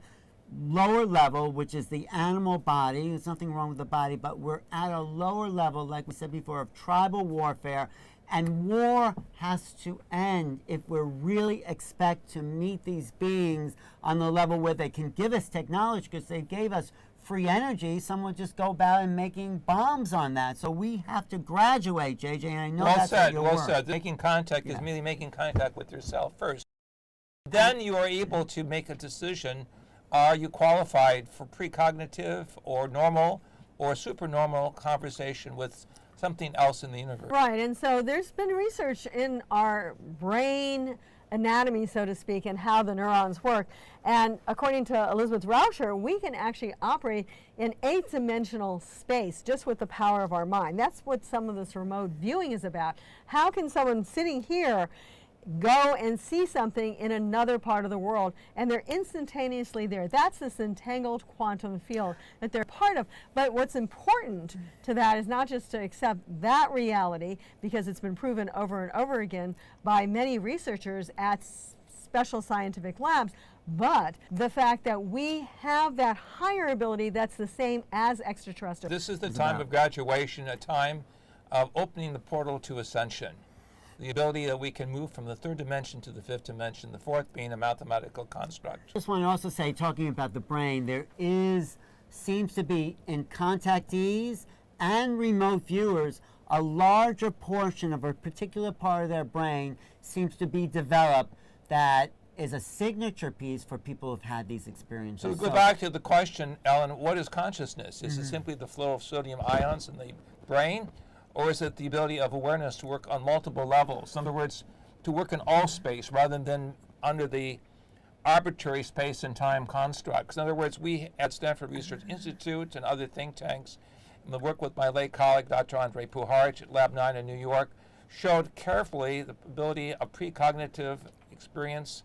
lower level, which is the animal body. There's nothing wrong with the body, but we're at a lower level, like we said before, of tribal warfare. And war has to end if we really expect to meet these beings on the level where they can give us technology, because they gave us free energy. Someone just go about and making bombs on that. So we have to graduate, JJ, and I know that's what your Well work. said. Making contact is merely making contact with yourself first. Then you are able to make a decision. Are you qualified for precognitive or normal or supernormal conversation with something else in the universe? Right, and so there's been research in our brain anatomy, so to speak, and how the neurons work. And according to Elizabeth Rauscher, we can actually operate in 8-dimensional space just with the power of our mind. That's what some of this remote viewing is about. How can someone sitting here go and see something in another part of the world, and they're instantaneously there. That's this entangled quantum field that they're part of. But what's important to that is not just to accept that reality, because it's been proven over and over again by many researchers at special scientific labs, but the fact that we have that higher ability that's the same as extraterrestrial. This is the time of graduation, a time of opening the portal to ascension. The ability that we can move from the third dimension to the fifth dimension, the fourth being a mathematical construct. Just want to also say, talking about the brain, there seems to be in contactees and remote viewers, a larger portion of a particular part of their brain seems to be developed that is a signature piece for people who've had these experiences. So go back to the question, Alan, what is consciousness? Is it simply the flow of sodium ions in the brain? Or is it the ability of awareness to work on multiple levels? In other words, to work in all space rather than under the arbitrary space and time constructs. In other words, we at Stanford Research Institute and other think tanks, in the work with my late colleague, Dr. Andrei Puharich at Lab 9 in New York, showed carefully the ability of precognitive experience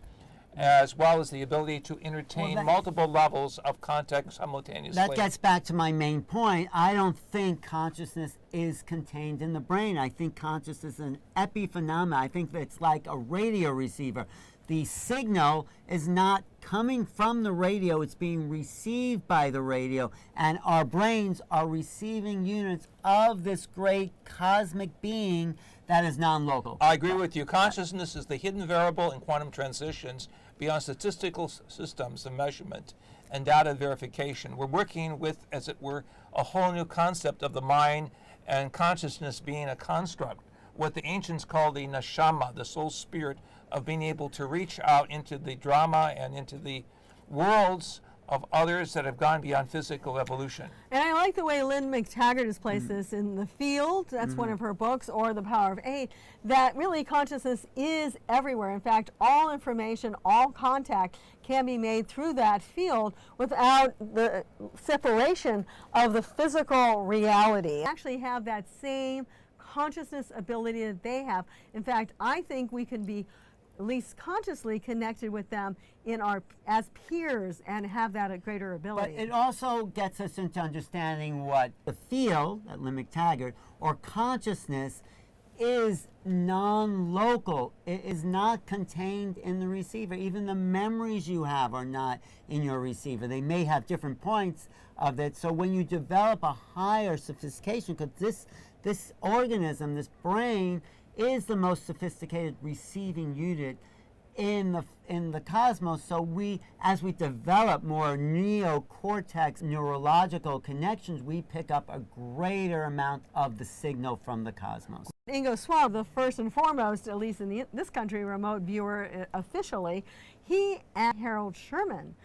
as well as the ability to entertain multiple levels of context simultaneously. That gets back to my main point. I don't think consciousness is contained in the brain. I think consciousness is an epiphenomenon. I think that it's like a radio receiver. The signal is not coming from the radio, it's being received by the radio, and our brains are receiving units of this great cosmic being that is non-local. I agree with you. Consciousness is the hidden variable in quantum transitions beyond statistical systems of measurement and data verification. We're working with, as it were, a whole new concept of the mind and consciousness being a construct, what the ancients called the neshama, the soul spirit, of being able to reach out into the drama and into the worlds of others that have gone beyond physical evolution. And I like the way Lynn McTaggart has placed this in The Field, that's one of her books, or The Power of Eight, that really consciousness is everywhere. In fact, all information, all contact can be made through that field without the separation of the physical reality. We actually have that same consciousness ability that they have. In fact, I think we can be at least consciously connected with them as peers and have that a greater ability. But it also gets us into understanding what the field at Lynn McTaggart or consciousness is non-local. It is not contained in the receiver. Even the memories you have are not in your receiver. They may have different points of it. So when you develop a higher sophistication, because this organism, this brain, is the most sophisticated receiving unit in the cosmos. So as we develop more neocortex neurological connections, we pick up a greater amount of the signal from the cosmos. Ingo Schwab, the first and foremost, at least in this country, remote viewer officially, he and Harold Sherman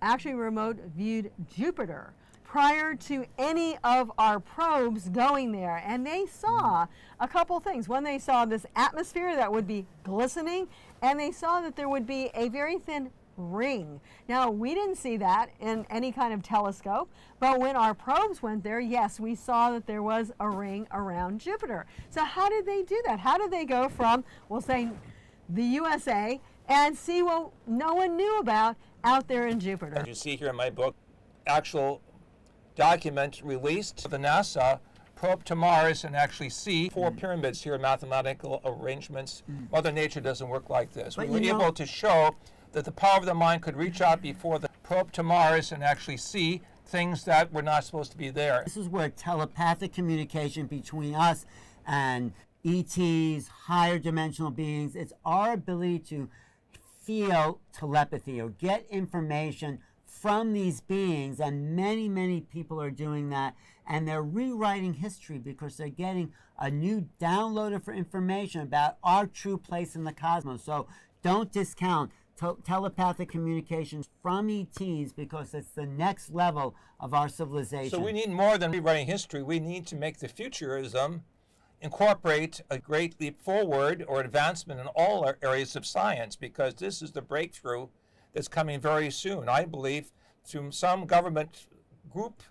actually remote viewed Jupiter prior to any of our probes going there. And they saw a couple things. One, they saw this atmosphere that would be glistening, and they saw that there would be a very thin ring. Now, we didn't see that in any kind of telescope, but when our probes went there, yes, we saw that there was a ring around Jupiter. So how did they do that? How did they go from, we'll say, the USA and see what no one knew about out there in Jupiter? You see here in my book, actual document released the NASA probe to Mars and actually see 4 pyramids here in mathematical arrangements. Mother Nature doesn't work like this. But we were able to show that the power of the mind could reach out before the probe to Mars and actually see things that were not supposed to be there. This is where telepathic communication between us and ETs, higher dimensional beings, it's our ability to feel telepathy or get information from these beings, and many, many people are doing that, and they're rewriting history because they're getting a new download for information about our true place in the cosmos. So don't discount telepathic communications from ETs because it's the next level of our civilization. So we need more than rewriting history. We need to make the futurism incorporate a great leap forward or advancement in all our areas of science, because this is the breakthrough that's coming very soon. I believe through some government group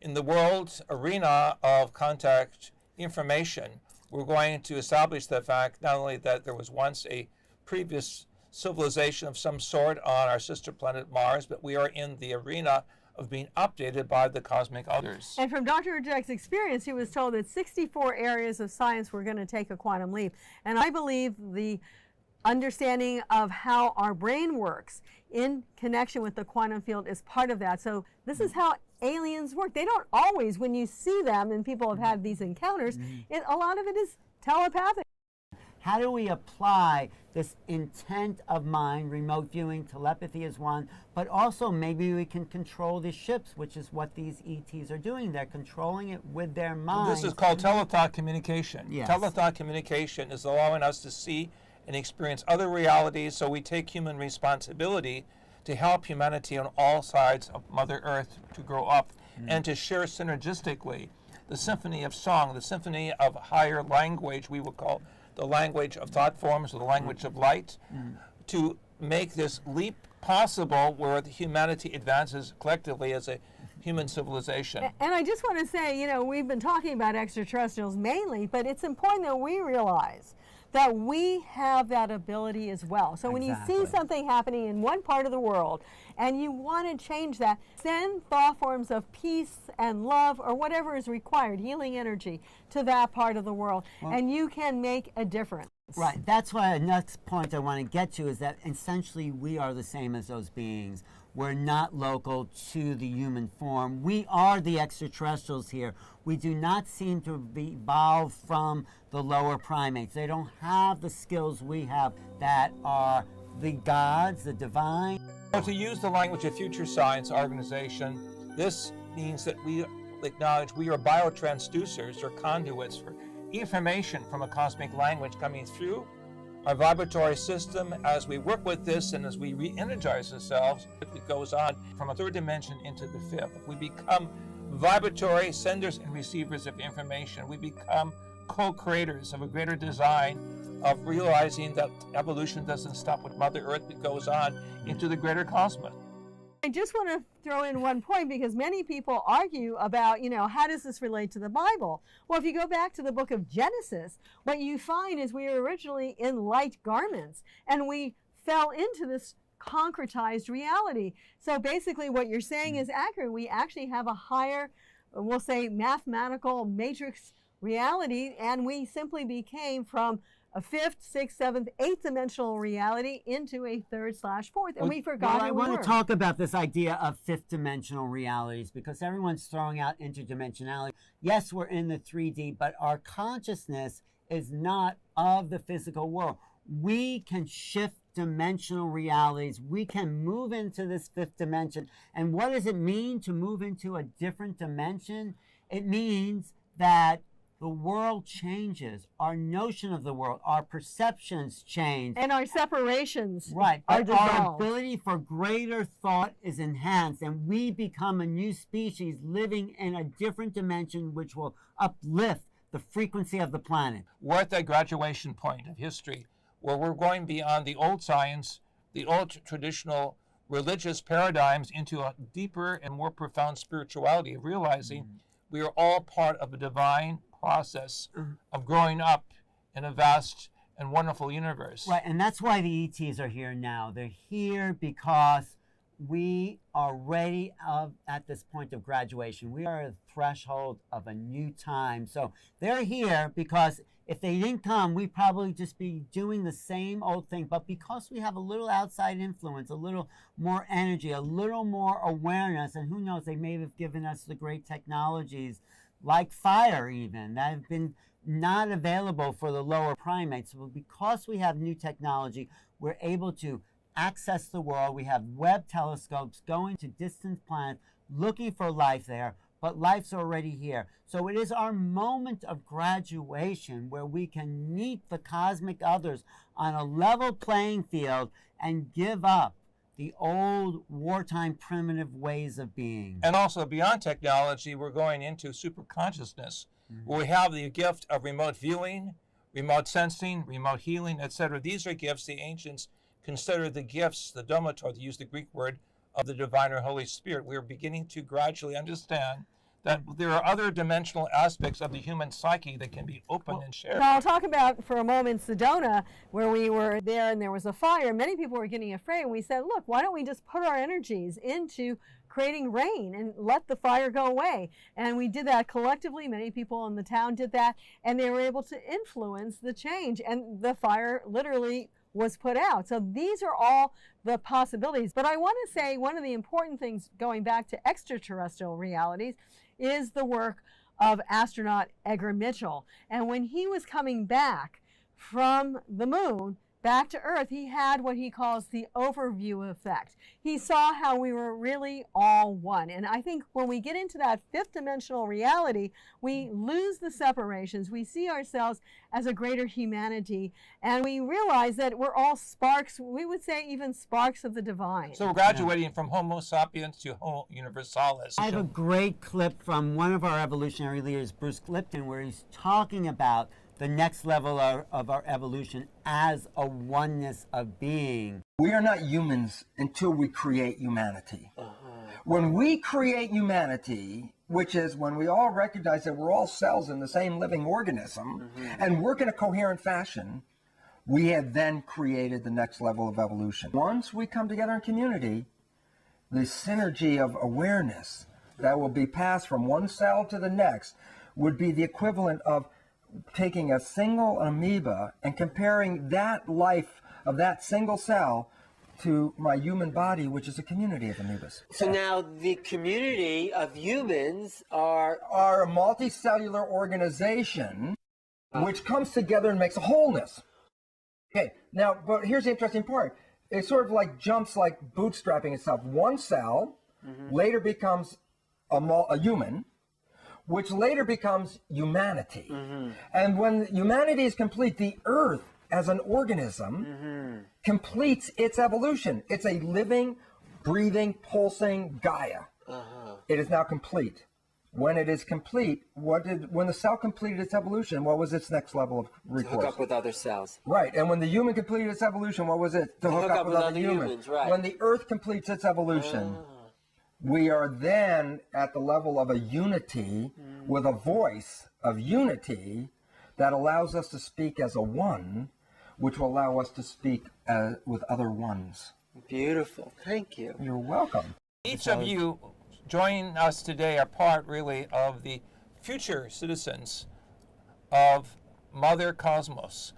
in the world arena of contact information, we're going to establish the fact not only that there was once a previous civilization of some sort on our sister planet Mars, but we are in the arena of being updated by the cosmic others. And from Dr. Hurtak's experience, he was told that 64 areas of science were going to take a quantum leap. And I believe the understanding of how our brain works in connection with the quantum field is part of that. So this is how aliens work. They don't always, when you see them and people have had these encounters, a lot of it is telepathic. How do we apply this intent of mind, remote viewing, telepathy is one, but also maybe we can control the ships, which is what these ETs are doing. They're controlling it with their mind. This is called telethought communication. Yes. Telethought communication is allowing us to see and experience other realities, so we take human responsibility to help humanity on all sides of Mother Earth to grow up and to share synergistically the symphony of song, the symphony of higher language, we would call the language of thought forms or the language of light, to make this leap possible where the humanity advances collectively as a human civilization. And I just want to say, you know, we've been talking about extraterrestrials mainly, but it's important that we realize that we have that ability as well. So when you see something happening in one part of the world and you want to change that, send thought forms of peace and love or whatever is required, healing energy, to that part of the world, and you can make a difference. Right. That's why the next point I want to get to is that essentially we are the same as those beings. We're not local to the human form. We are the extraterrestrials here. We do not seem to be evolved from the lower primates. They don't have the skills we have that are the gods, the divine. So to use the language of Future Science Organization, this means that we acknowledge we are biotransducers or conduits for information from a cosmic language coming through our vibratory system. As we work with this and as we re-energize ourselves, it goes on from a third dimension into the fifth. We become vibratory senders and receivers of information. We become co-creators of a greater design of realizing that evolution doesn't stop with Mother Earth, it goes on into the greater cosmos. I just want to throw in one point because many people argue about, you know, how does this relate to the Bible? Well, if you go back to the book of Genesis, what you find is we were originally in light garments and we fell into this concretized reality. So basically what you're saying is accurate. We actually have a higher, we'll say, mathematical matrix reality, and we simply became from a fifth, sixth, seventh, eighth dimensional reality into a third/fourth, and we forgot I want to talk about this idea of fifth dimensional realities because everyone's throwing out interdimensionality. Yes, we're in the 3D, but our consciousness is not of the physical world. We can shift dimensional realities. We can move into this fifth dimension. And what does it mean to move into a different dimension? It means that the world changes. Our notion of the world, our perceptions change. And our separations right. are dissolved. Our ability for greater thought is enhanced, and we become a new species living in a different dimension which will uplift the frequency of the planet. We're at that graduation point of history where we're going beyond the old science, the old traditional religious paradigms into a deeper and more profound spirituality of realizing we are all part of a divine process of growing up in a vast and wonderful universe. Right, and that's why the ETs are here now. They're here because we are ready at this point of graduation. We are at the threshold of a new time. So they're here because if they didn't come, we'd probably just be doing the same old thing. But because we have a little outside influence, a little more energy, a little more awareness, and who knows, they may have given us the great technologies like fire even, that have been not available for the lower primates. But because we have new technology, we're able to access the world. We have Webb telescopes going to distant planets, looking for life there, but life's already here. So it is our moment of graduation where we can meet the cosmic others on a level playing field and give up the old wartime primitive ways of being. And also beyond technology, we're going into super consciousness, where we have the gift of remote viewing, remote sensing, remote healing, etc. These are gifts the ancients considered the gifts, the domator, to use the Greek word, of the divine or Holy Spirit. We're beginning to gradually understand that there are other dimensional aspects of the human psyche that can be open and shared. Now, I'll talk about for a moment Sedona, where we were there and there was a fire. Many people were getting afraid. And we said, look, why don't we just put our energies into creating rain and let the fire go away? And we did that collectively. Many people in the town did that, and they were able to influence the change. And the fire literally was put out. So these are all the possibilities. But I want to say one of the important things going back to extraterrestrial realities is the work of astronaut Edgar Mitchell. And when he was coming back from the moon back to Earth, he had what he calls the overview effect. He saw how we were really all one. And I think when we get into that fifth dimensional reality, we lose the separations. We see ourselves as a greater humanity, and we realize that we're all sparks, we would say even sparks of the divine. So we're graduating from Homo sapiens to Homo universalis. I have a great clip from one of our evolutionary leaders, Bruce Clifton, where he's talking about the next level of our evolution as a oneness of being. We are not humans until we create humanity. When we create humanity, which is when we all recognize that we're all cells in the same living organism and work in a coherent fashion, we have then created the next level of evolution. Once we come together in community, the synergy of awareness that will be passed from one cell to the next would be the equivalent of taking a single amoeba and comparing that life of that single cell to my human body, which is a community of amoebas. So now the community of humans are a multicellular organization which comes together and makes a wholeness. Okay, now, but here's the interesting part. It sort of like jumps like bootstrapping itself. One cell later becomes a human, which later becomes humanity. And when humanity is complete, the Earth as an organism completes its evolution. It's a living, breathing, pulsing Gaia. It is now complete. When it is complete, when the cell completed its evolution, what was its next level of recourse? to hook up with other cells. Right, and when the human completed its evolution, what was it? To hook up with other humans. Right. When the Earth completes its evolution, we are then at the level of a unity with a voice of unity that allows us to speak as a one, which will allow us to speak with other ones. Beautiful. Thank you. You're welcome. Each of you joining us today are part really of the future citizens of Mother Cosmos.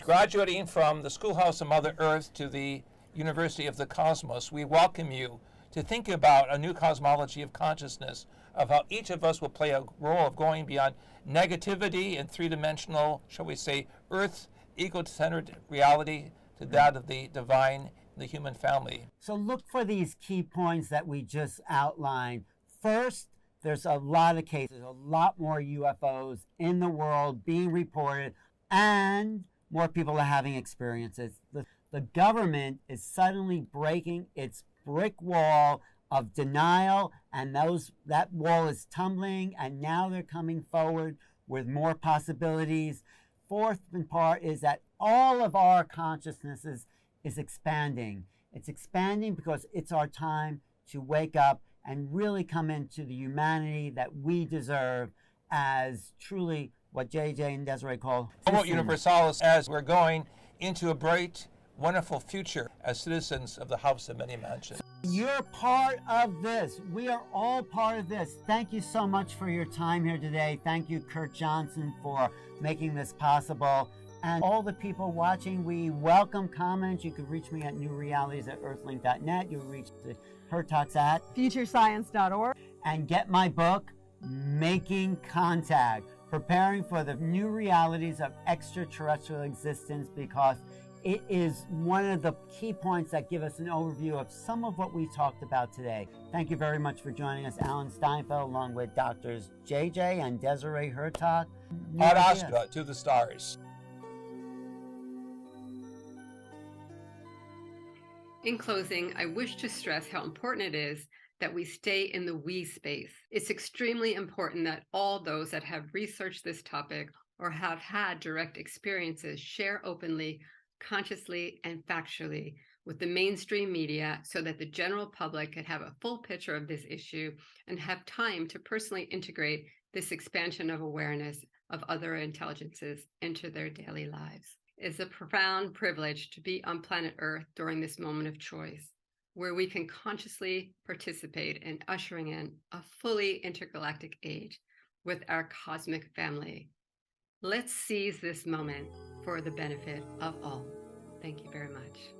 Graduating from the Schoolhouse of Mother Earth to the University of the Cosmos, we welcome you to think about a new cosmology of consciousness, of how each of us will play a role of going beyond negativity and three-dimensional, shall we say, Earth, ego-centered reality to that of the divine, the human family. So look for these key points that we just outlined. First, there's a lot of cases, a lot more UFOs in the world being reported, and more people are having experiences. The government is suddenly breaking its brick wall of denial, and that wall is tumbling, and now they're coming forward with more possibilities. Fourth part is that all of our consciousnesses is expanding. It's expanding because it's our time to wake up and really come into the humanity that we deserve as truly what JJ and Desiree call Homo universalis, as we're going into a bright, wonderful future as citizens of the House of Many Mansions. You're part of this. We are all part of this. Thank you so much for your time here today. Thank you, Kurt Johnson, for making this possible. And all the people watching, we welcome comments. You can reach me at newrealities@earthlink.net. You can reach the Hurtaks at futurescience.org. And get my book, Making Contact, Preparing for the New Realities of Extraterrestrial Existence, because it is one of the key points that give us an overview of some of what we talked about today. Thank you very much for joining us, Alan Steinfeld, along with Doctors JJ and Desiree Hurtak. Ad Astra, to the stars. In closing, I wish to stress how important it is that we stay in the we space. It's extremely important that all those that have researched this topic or have had direct experiences share openly consciously and factually with the mainstream media so that the general public could have a full picture of this issue and have time to personally integrate this expansion of awareness of other intelligences into their daily lives. It's a profound privilege to be on planet Earth during this moment of choice, where we can consciously participate in ushering in a fully intergalactic age with our cosmic family. Let's seize this moment for the benefit of all. Thank you very much.